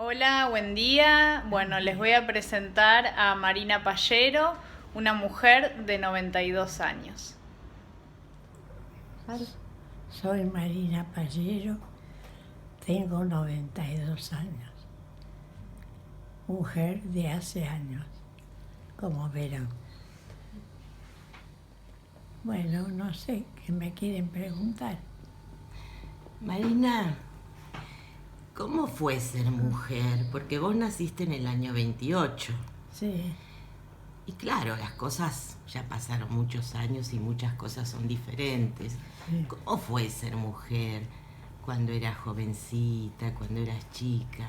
Hola, buen día. Bueno, les voy a presentar a Marina Pallero, una mujer de 92 años. Soy Marina Pallero, tengo 92 años, mujer de hace años, como verán. Bueno, no sé, ¿qué me quieren preguntar? Marina, ¿cómo fue ser mujer? Porque vos naciste en el año 28. Sí, Y claro, las cosas ya pasaron muchos años y muchas cosas son diferentes. sí. ¿Cómo fue ser mujer cuando eras jovencita, cuando eras chica?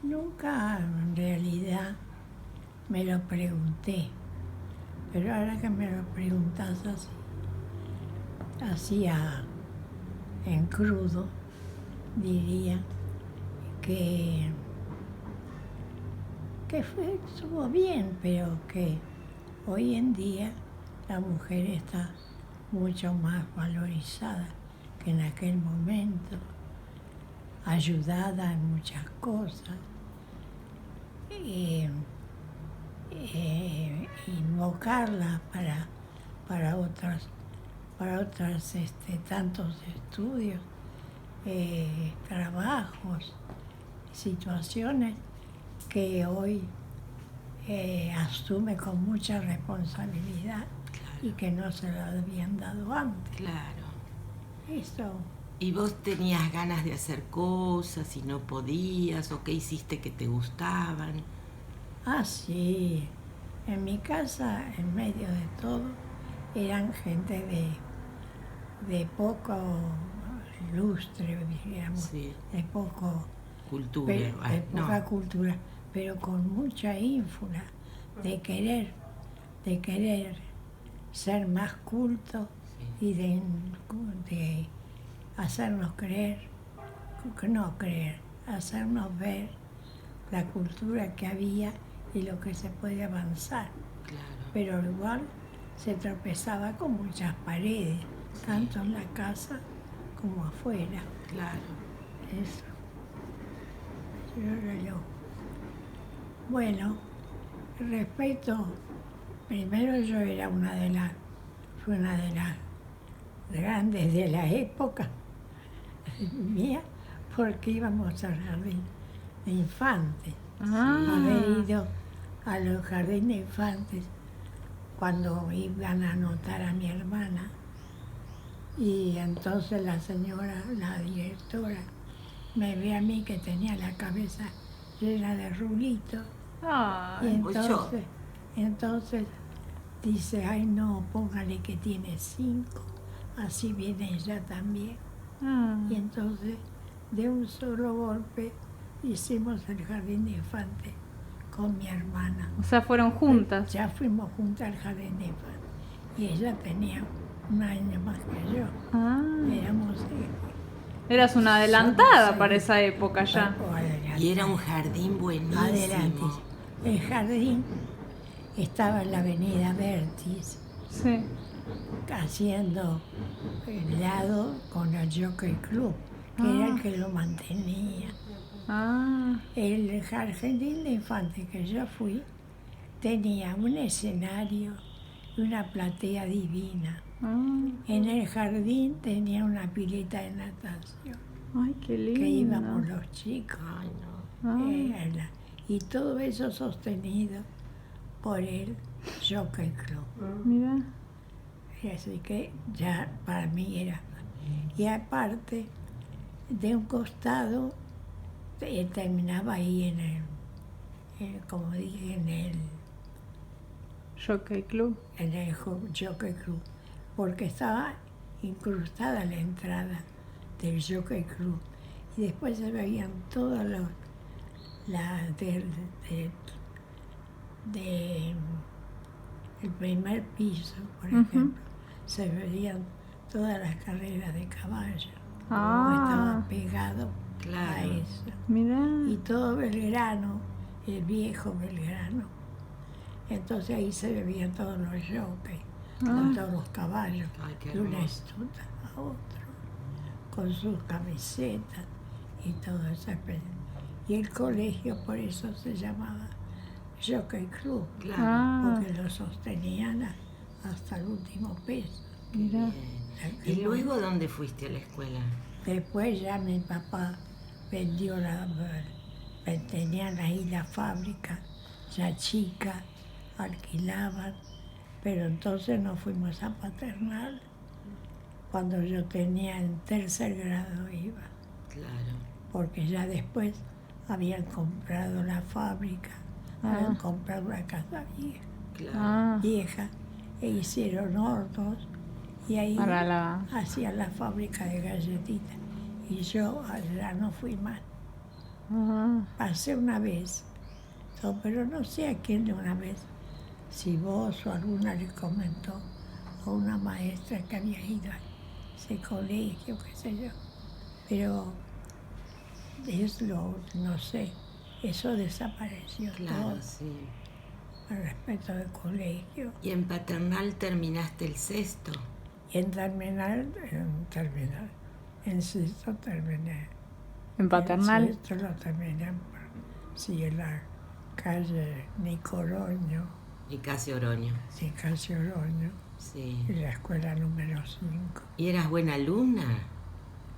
Nunca en realidad me lo pregunté, pero ahora que me lo preguntas así en crudo, diría que estuvo bien, pero que hoy en día la mujer está mucho más valorizada que en aquel momento, ayudada en muchas cosas, y invocarla para otras, tantos estudios, trabajos, situaciones que hoy asume con mucha responsabilidad y que no se lo habían dado antes. Claro. Eso, ¿Y vos tenías ganas de hacer cosas y no podías? ¿O qué hiciste que te gustaban? sí, en mi casa, en medio de todo, eran gente de poco lustre, digamos, Sí. de poco, Cultura. de poca No. cultura, pero con mucha ínfula de querer ser más culto y de hacernos creer, no creer, hacernos ver la cultura que había y lo que se puede avanzar. Claro. Pero igual se tropezaba con muchas paredes, tanto en la casa como afuera. Claro. Eso. Bueno, respecto, primero yo era fui una de las grandes de la época mía, porque íbamos al jardín de infantes. Haber ido a los jardines de infantes cuando iban a anotar a mi hermana, y entonces la señora, la directora, me ve a mí que tenía la cabeza llena de rulitos, y entonces dice, ay no, póngale que tiene 5, así viene ella también. Y entonces, de un solo golpe, hicimos el jardín de infantes con mi hermana. O sea, fueron juntas. Ya fuimos juntas al jardín de infantes. Y ella tenía un año más que yo. Éramos... Eras una adelantada somos para seis. esa época ya. Y era un jardín buenísimo. Adelante. El jardín estaba en la avenida Vertis, Sí. haciendo el lado con el Jockey Club, que era el que lo mantenía. El jardín de infantes que yo fui tenía un escenario y una platea divina. En el jardín tenía una pileta de natación. Ay, qué lindo. Que íbamos los chicos. Ay, no. Y todo eso sostenido por el Jockey Club. Mira. Así que ya para mí era. Y aparte, de un costado, terminaba ahí como dije, en el Jockey Club. Jockey Club, porque estaba incrustada la entrada del Jockey Club. Y después se veían todas el primer piso, por ejemplo, se veían todas las carreras de caballo. Estaba pegado a eso. Mira. Y todo Belgrano, el viejo Belgrano. Entonces ahí se veían todos los jockeys, con todos los caballos, Ay, qué de una hermoso. estuta a otro, con sus camisetas y todo eso. Y el colegio por eso se llamaba Jockey Club, Claro. Ah, porque lo sostenían hasta el último peso. mira. ¿Y luego dónde fuiste a la escuela? Después ya mi papá vendió tenían ahí la fábrica, ya chica, alquilaban, pero entonces nos fuimos a Paternal. Cuando yo tenía en tercer grado iba, Claro. porque ya después habían comprado la fábrica, habían comprado una casa vieja, Claro. Ah, e hicieron hornos y ahí para la... hacían la fábrica de galletitas. Y yo allá no fui más. Ah, Pasé una vez, pero no sé a quién de una vez, si vos o alguna le comentó a una maestra que había ido a ese colegio, qué sé yo. Pero no sé, eso desapareció Claro, todo sí. al respecto del colegio. ¿Y en Paternal terminaste el sexto? Y en sexto terminé. en Paternal. El sexto lo terminé, sí, en la calle Nicoroño, Y casi Oroño. sí, casi Oroño, Sí. y la escuela número 5. ¿Y eras buena alumna?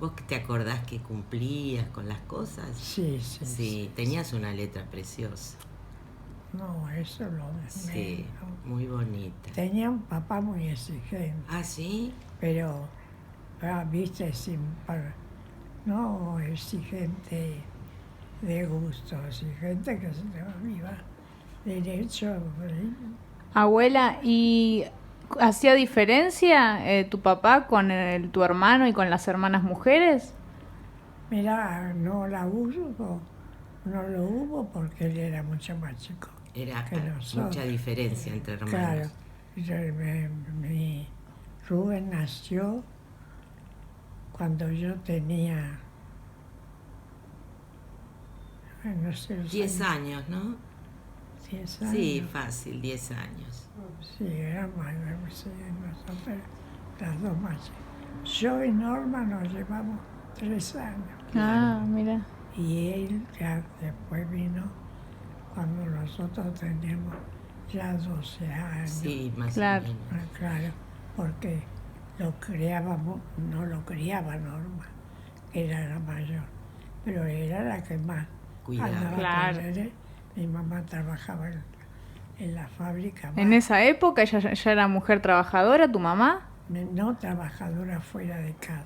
¿Vos que te acordás que cumplías con las cosas? Sí, sí, Sí, tenías una letra preciosa. No, eso lo de Sí, menos. muy bonita. Tenía un papá muy exigente, ¿Ah, sí? pero, viste, no exigente de gusto, exigente que se le iba derecho. Abuela, ¿y hacía diferencia tu papá con tu hermano y con las hermanas mujeres? Mira, no lo hubo porque él era mucho más chico Era que nosotros. mucha diferencia entre hermanos. Claro, mi Rubén nació cuando yo tenía, no sé, 10 años, ¿no? 10 años. Sí, fácil, 10 años. Sí, era más, sí, nosotros, las dos más chicas. Yo y Norma nos llevamos 3 años. Ah, mira. Y él ya después vino cuando nosotros teníamos ya 12 años. Sí, más Claro. o menos. Claro, porque no lo criaba Norma, que era la mayor, pero era la que más Cuidaba. andaba Claro. con él. Mi mamá trabajaba en la fábrica. En esa época ella ya era mujer trabajadora, tu mamá. No trabajadora fuera de casa,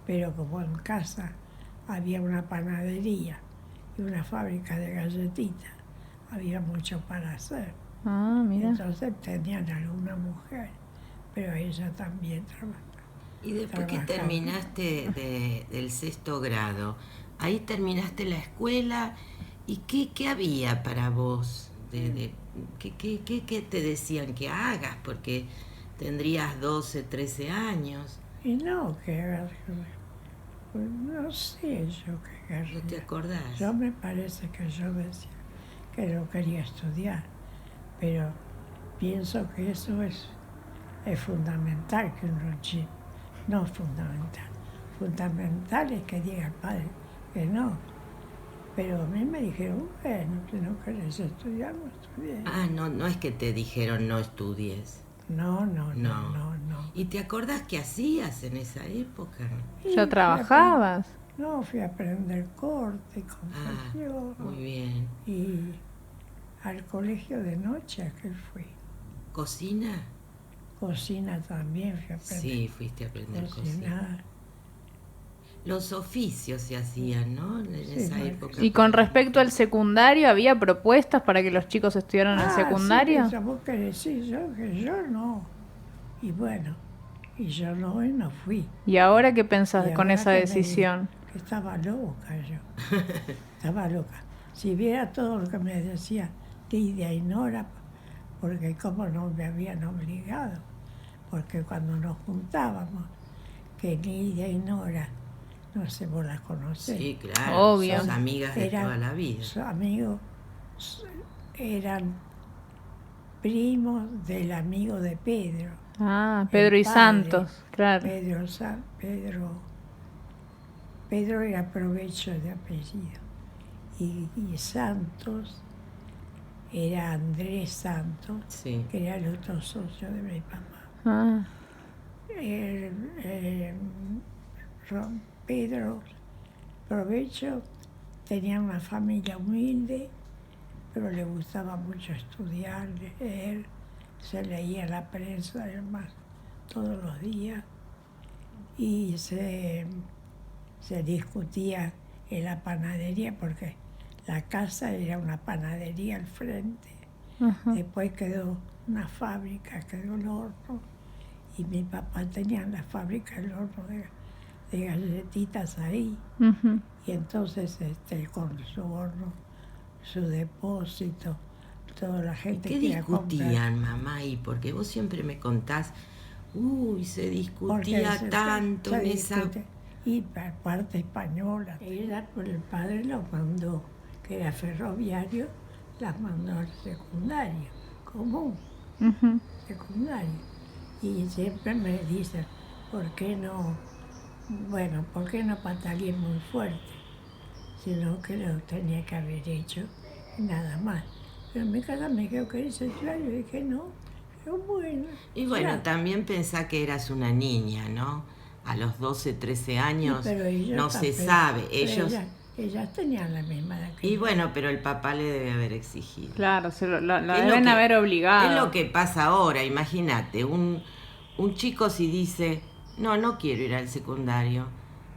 pero como en casa había una panadería y una fábrica de galletitas, había mucho para hacer. Ah, mira. Entonces tenían alguna mujer, pero ella también trabajaba. Y después que Trabajaba. terminaste del sexto grado, ahí terminaste la escuela, ¿y qué había para vos? ¿Qué te decían que hagas? Porque tendrías 12, 13 años. Y no, pues no sé yo qué ¿No te querría. acordás? Yo me parece que yo decía que no quería estudiar, pero pienso que eso es fundamental que uno chico. No fundamental. Fundamental es que diga el padre que no. Pero a mí me dijeron, bueno, si no querés estudiar, no estudies. Ah, no es que te dijeron no estudies. No. ¿Y te acordás qué hacías en esa época? Y ¿Ya trabajabas? fui a aprender corte y Ah, confección. muy bien. Y al colegio de noche a que fui. ¿Cocina? Cocina también fui a aprender. Sí, fuiste a aprender cocina. Cocinar. Los oficios se hacían, ¿no? En esa bueno. época. Y con respecto al secundario, ¿había propuestas para que los chicos estudiaran el secundario? Sí, vos querés decir que yo no. Y bueno, yo no fui. ¿Y ahora qué pensás Y con ahora esa que me decisión? que estaba loca yo. Estaba loca. Si viera todo lo que me decía Lidia y Nora, porque como no me habían obligado, porque cuando nos juntábamos, que Lidia y Nora, no sé, vos las conocés. Sí, claro. Obvio. Sos amigas de toda la vida. Sus amigos eran primos del amigo de Pedro. Ah, Pedro el y padre, Santos, claro. Pedro era Provecho de apellido. Y Santos era Andrés Santos, Sí. que era el otro socio de mi papá. Ah, Pedro Provecho tenía una familia humilde, pero le gustaba mucho estudiar, leer, se leía la prensa además todos los días y se discutía en la panadería porque la casa era una panadería al frente. ajá. Después quedó una fábrica, quedó el horno y mi papá tenía la fábrica, el horno de galletitas ahí. Ujú. Y entonces con su horno, su depósito, toda la ¿Y gente qué que iba a comprar. discutían, mamá? Y porque vos siempre me contás, uy, se discutía tanto se en esa... discute. Y parte española. Ella, por el padre lo mandó, que era ferroviario, las mandó al secundario, común, Ujú. secundario. Y siempre me dicen, ¿por qué no pataleé muy fuerte? Sino que lo tenía que haber hecho y nada más. Pero en mi casa me dijeron que eres estudiar, yo dije no, pero bueno. Y bueno, ya. también pensá que eras una niña, ¿no? A los 12, 13 Sí, años pero ellos no se también, sabe. pero Ellos... ellas tenían la misma edad que Y yo. bueno, pero el papá le debe haber exigido. Claro, lo Es lo deben que- haber obligado. Es lo que pasa ahora, imagínate, un chico si dice, no quiero ir al secundario,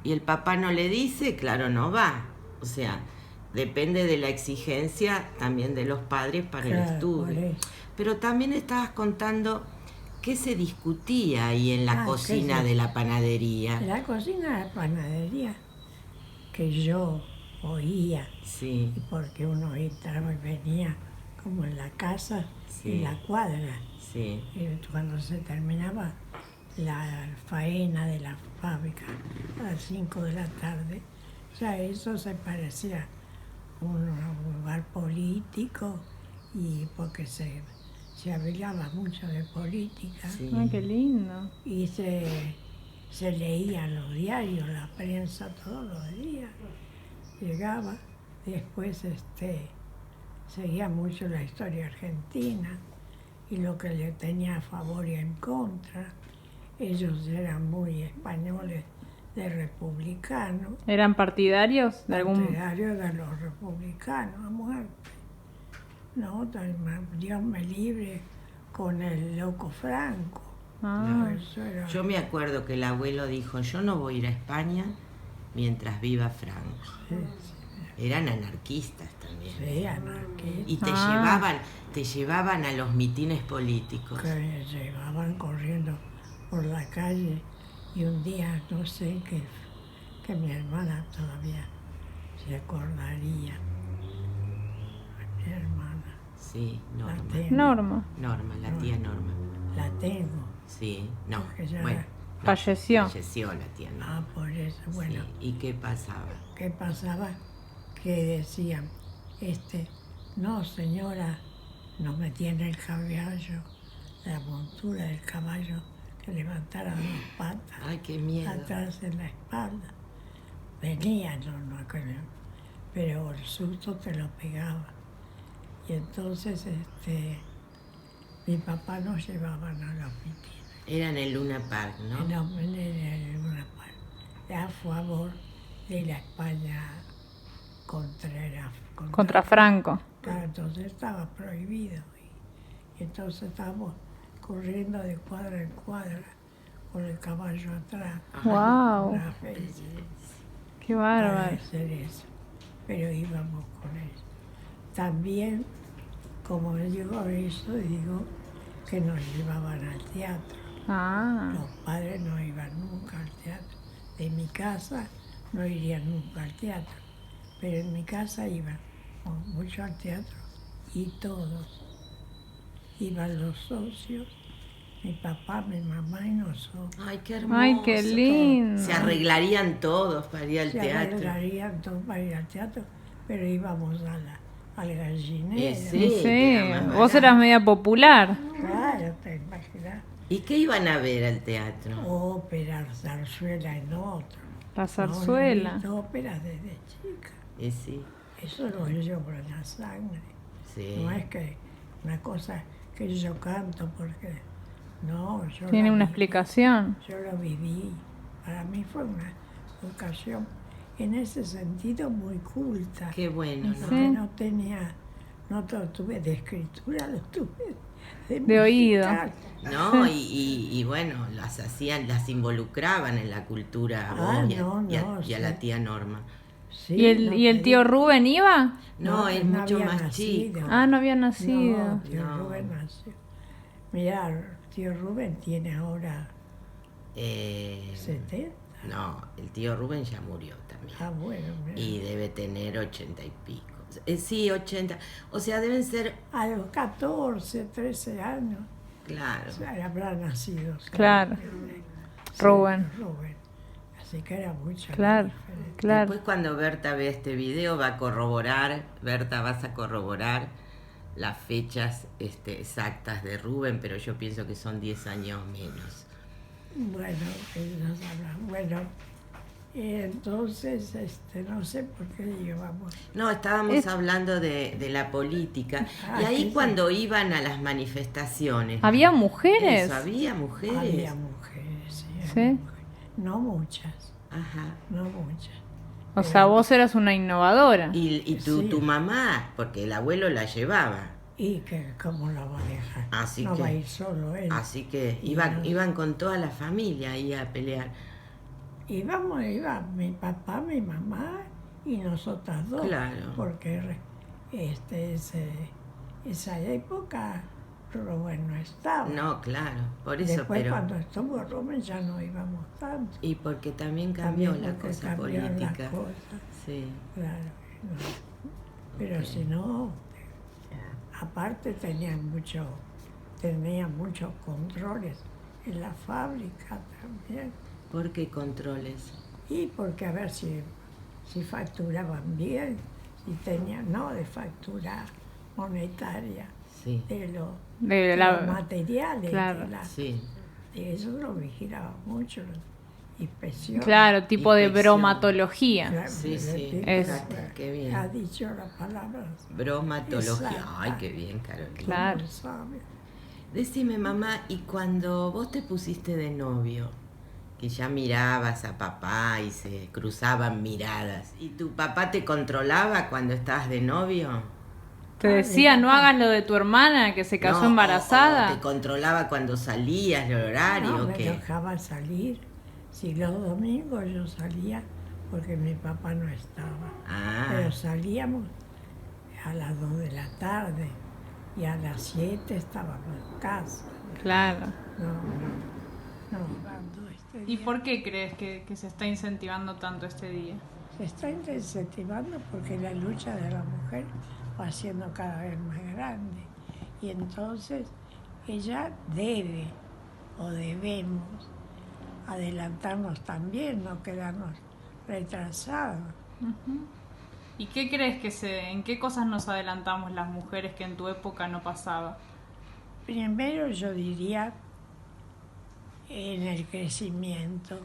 y el papá no le dice, claro, no va. O sea, depende de la exigencia también de los padres para el Claro, por estudio. eso. Pero también estabas contando qué se discutía ahí en la ¿qué cocina se- de la panadería. En la cocina de la panadería, que yo oía, Sí, y porque uno entraba y venía como en la casa, Sí. en la cuadra. sí. Y cuando se terminaba la faena de la fábrica a las 5 de la tarde, ya eso se parecía a un lugar político y porque se hablaba mucho de política Sí. Ay, qué lindo. y se leían los diarios, la prensa todos los días. Llegaba, después seguía mucho la historia argentina y lo que le tenía a favor y en contra. Ellos eran muy españoles de republicanos, ¿Eran partidarios de algún...? partidarios de los republicanos a muerte. No, Dios me libre con el loco Franco. Ah, Eso era, Yo me acuerdo que el abuelo dijo, yo no voy a ir a España mientras viva Franco. sí, Eran anarquistas también. sí, anarquista. Y te llevaban a los mitines políticos. Que llevaban corriendo por la calle y un día, no sé, que mi hermana todavía se acordaría. Mi hermana, Sí, la Norma. tengo. Norma. Norma, la tía Norma. La tengo. Sí, no. Porque ya Bueno, no, Falleció. Falleció la tía Norma. Ah, por eso, bueno. Sí. ¿Y qué pasaba? ¿Qué pasaba? Que decían, no señora, no me tiene el caballo, la montura del caballo, que levantara dos patas Ay, qué miedo. atrás en la espalda. Venían, pero el susto te lo pegaba. Y entonces mi papá nos llevaban a los mítines. Era en el Luna Park, ¿no? En una parte, a favor de la España Contra Franco. Claro, entonces estaba prohibido. Y entonces estábamos corriendo de cuadra en cuadra con el caballo atrás. Wow. Una fecha Qué para bárbaro. hacer eso. Pero íbamos con eso. También, como me digo eso, digo que nos llevaban al teatro. Ah, Los padres no iban nunca al teatro. De mi casa no irían nunca al teatro. Pero en mi casa iban mucho al teatro y todos. Iban los socios, mi papá, mi mamá y nosotros. Ay, qué hermoso. ay, qué lindo. Se arreglarían todos para ir al Se teatro. arreglarían todos para ir al teatro, pero íbamos al gallinero. Sí, Sí, era más vos barato. eras media popular. Claro, te imaginas. ¿Y qué iban a ver al teatro? Ópera, zarzuela en otro. La No, zarzuela. he visto óperas desde chica. Y sí, Eso lo llevo por la sangre. sí. No es que una cosa que yo canto porque... No, yo Tiene la una viví. explicación. Yo lo viví. Para mí fue una educación en ese sentido muy culta. Qué bueno, ¿no? Porque no tenía, no lo tuve de escritura, lo tuve De oído. musical. No, y bueno, las involucraban en la cultura a vos y a la sí. tía Norma. Sí, ¿Y el tío Rubén iba? No, es no mucho había más nacido. chico. Ah, no había No, nacido. tío No. Rubén nació. Mirá, tío Rubén tiene ahora Eh, 70. no, el tío Rubén ya murió también. Ah, bueno, mirá. Y debe tener 80 y pico. Sí, 80. O sea, deben ser, A los 14, 13 años claro. habrá nacido. Claro. Sí, Rubén. Rubén. Así que era mucha la Claro, diferencia. claro. Después cuando Berta ve este video va a corroborar, Berta, vas a corroborar las fechas exactas de Rubén, pero yo pienso que son 10 años menos. Bueno, ellos hablan. Bueno, entonces, no sé por qué llevamos. No, estábamos hablando de la política. Y ahí sí. cuando iban a las manifestaciones. ¿Había mujeres? Eso, había mujeres. Había mujeres, sí. ¿Sí? Había mujeres. No muchas, Ajá. no muchas. O sea, vos eras una innovadora. Y Sí. tu mamá, porque el abuelo la llevaba. Y que cómo la va a dejar. Así no que- va a ir solo él. Así que Y iban, no- iban con toda la familia ahí a pelear. iba mi papá, mi mamá y nosotras dos. Claro. Porque esa época Rubén no estaba. No, claro, por eso, Después pero... cuando estuvo Rubén ya no íbamos tanto. Y porque también cambió También la porque cosa cambiaron las política. cosas, Sí. claro. No. Pero si no, aparte tenía muchos controles en la fábrica también. ¿Por qué controles? Y porque a ver si facturaban bien, si tenían, no de factura monetaria, Sí, de los De materiales, claro. sí. de eso lo vigilaban mucho, inspección. Claro, tipo de Inspección. bromatología. Claro, Sí, sí, Exacto, qué bien. Ha dicho la palabra. Bromatología. Exacto. Ay, qué bien, Carolina. Claro. ¿Cómo sabe? Decime, mamá, y cuando vos te pusiste de novio, que ya mirabas a papá y se cruzaban miradas, ¿y tu papá te controlaba cuando estabas de novio? Te decía, no hagas lo de tu hermana que se casó No, embarazada. o te controlaba cuando salías, el horario, No, ¿o me qué? dejaba salir. Si los domingos yo salía porque mi papá no estaba. Ah, Pero salíamos a las 2 de la tarde y a las 7 estábamos en casa. Claro. No. Cuando este ¿Y día por qué crees que se está incentivando tanto este día? se está incentivando porque la lucha de la mujer va siendo cada vez más grande. Y entonces ella debe o debemos adelantarnos también, no quedarnos retrasados. ¿Y qué crees en qué cosas nos adelantamos las mujeres que en tu época no pasaba? Primero yo diría en el crecimiento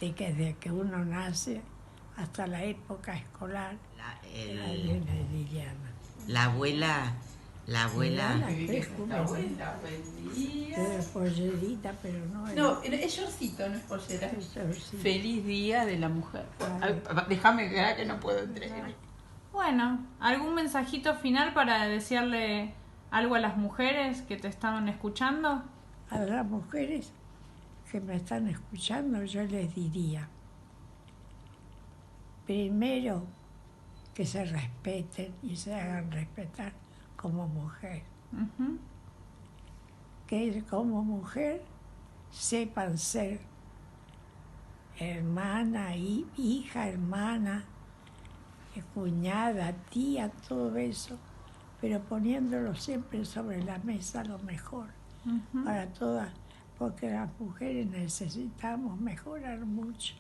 desde que uno nace hasta la época escolar. Ahí viene Liliana. la abuela, Liliana, que es juvenil. Es pollerita, pero no es. No, es shortcito, no es pollera. Eso sí. Feliz Día de la Mujer. Ay. Déjame quedar que no puedo entrar. Bueno, ¿algún mensajito final para decirle algo a las mujeres que te estaban escuchando? A las mujeres que me están escuchando, yo les diría, primero, que se respeten y se hagan respetar como mujer. Ujú. Que como mujer sepan ser hermana, hija, hermana, cuñada, tía, todo eso, pero poniéndolo siempre sobre la mesa lo mejor para todas, porque las mujeres necesitamos mejorar mucho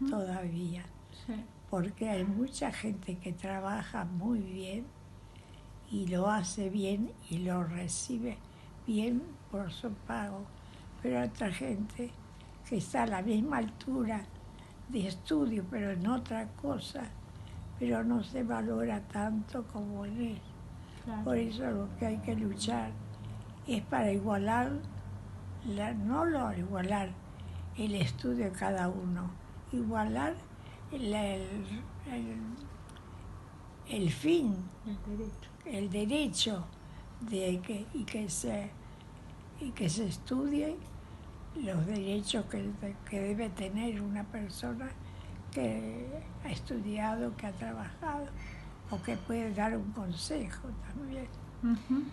todavía, Sí. porque hay mucha gente que trabaja muy bien y lo hace bien y lo recibe bien por su pago, pero hay otra gente que está a la misma altura de estudio, pero en otra cosa, pero no se valora tanto como en él. Por eso lo que hay que luchar es para igualar, no lo igualar el estudio de cada uno, igualar el fin, el derecho de que se estudie los derechos que debe tener una persona que ha estudiado, que ha trabajado o que puede dar un consejo también. Ujú.